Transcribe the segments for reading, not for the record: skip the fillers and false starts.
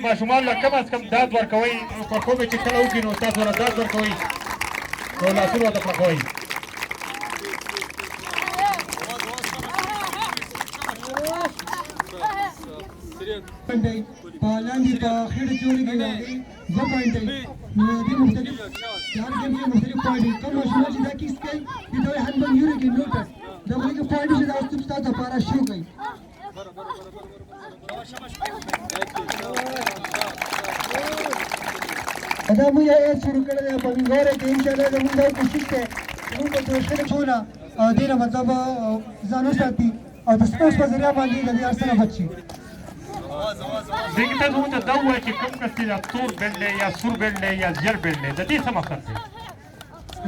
ماشومان له کم از کم داد ورکوئ په خوب چې کله وکړي نو تاسو ورته داد ورکوئ نو لاسونه ورته پړکوئ په لاندې په خېټه چې ولګي د هغې دوه پوینټه وي نو د دې مختلف د هر ګیم کې مختلف پوینټ وي کوم ماشومان چې دا کیس کوي دې ته وایي هنډبل یورګي نوټس د هغوی کې پوینټ چې دا اوس ستاسو لپاره شو کوي دا موږ یې شروع کړی دی په وینګوره کې انشاءالله زموږ دا کوشش دی چې موږ به د ښځو ټوله دې نه مطلب ځان وساتي او د سپورټس په ذریعه باندې د دې هر څه نه بچ شي دې کې تاسو ته دا ووایئ چې کوم کس چې دا تور بیلټ دی یا سور بیلټ دی یا زیړ بیلټ دی د دې څه مقصد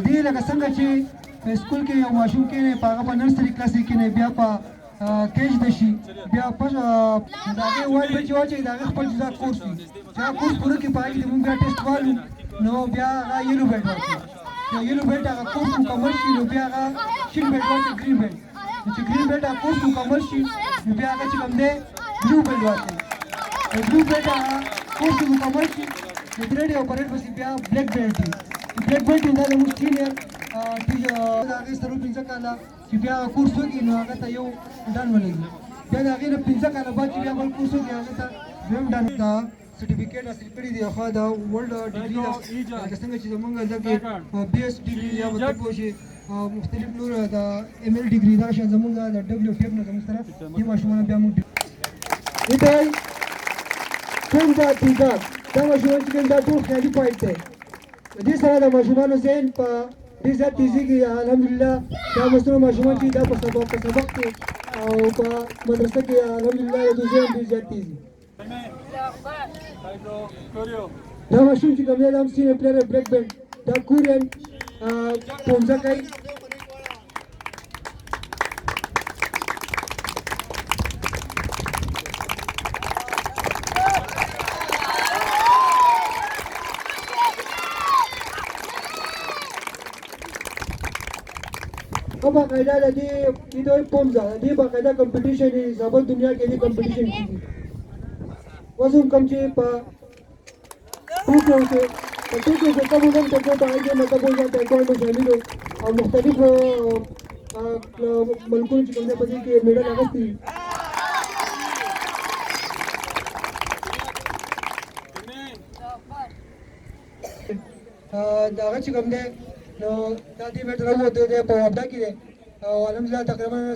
دی دې لکه څنګه چې په سکول کې یو ماشوم کېنی په هغه په نرسري کلاس کې کېنی بیا په کېج د شي بیا د هغې وایي به چې واچوي د هغې خپل جدا کورس وي چې هغه کورس پوره کړي په هغې کې د مونږ بیا ټېسټ والو نو بیا هغه یلو بیلټ ورکړي چې یلو بیلټ هغه کورس مکمل شي نو بیا هغه شین بیلټ ورکړي ګرین بیلټ چې ګرین بیلټ هغه کورس مکمل شي نو بیا هغه چې کوم دی بلو بیلټ ورکړي بلو بیلټ هغه کورس مکمل شي نو ګریډ او پریډ پسې بیا بلیک بیلټ وي بلیک بیلټ دا زموږ سینیر د هغې سره 5 کاله چې بیا هغه کورس وکړي نو هغه ته یو ډن ولګي بیا د هغې نه 5 کاله بعد چې بیا بل کورس وکړي هغې ته دویم ډن دا سرټیفیکیټ حاصل کړي دي خو دا ورلډ ډګري ده لکه څنګه چې زمونږ دلته بي ایس ډګري یا مطلب وشي مختلف نور د ایم ایل ډګري دا شان زمونږ د ډبلیو ټیپ نه زموږ سره دې ماشومان بیا موږ دې ته کوم دا ټیګا دا ماشومان چې دا ټول خیالي پوینټ دی دې سره د ماشومانو ذهن په ډېر زیات تیزېږي الحمدلله دا مصنوع ماشومان چې دا په سبق کې او په مدرسه کې الحمدلله د دوی ذهن ډېر زیات تیز وي دا ماشوم چې کوم دی دا هم سینیر پلیر بلیک بیلټ دا کورین پونځه کوي باقاعده د دې دوی پومځه د دې باقاعده کمپټیشن دی زابل دنیا کې دې کمپټیشن کیږي اوس هم کوم چې په ټوکیو کې کوم هم ته په هغې مطلب وایي تایکوانډو شامل او مختلفو ملکونو چې کوم دی په دې کې میډل اخیستی دي د هغه چې کوم دی نو دا دې میټ راووتی دی په وابدا کې دی او الحمدلله تقریبا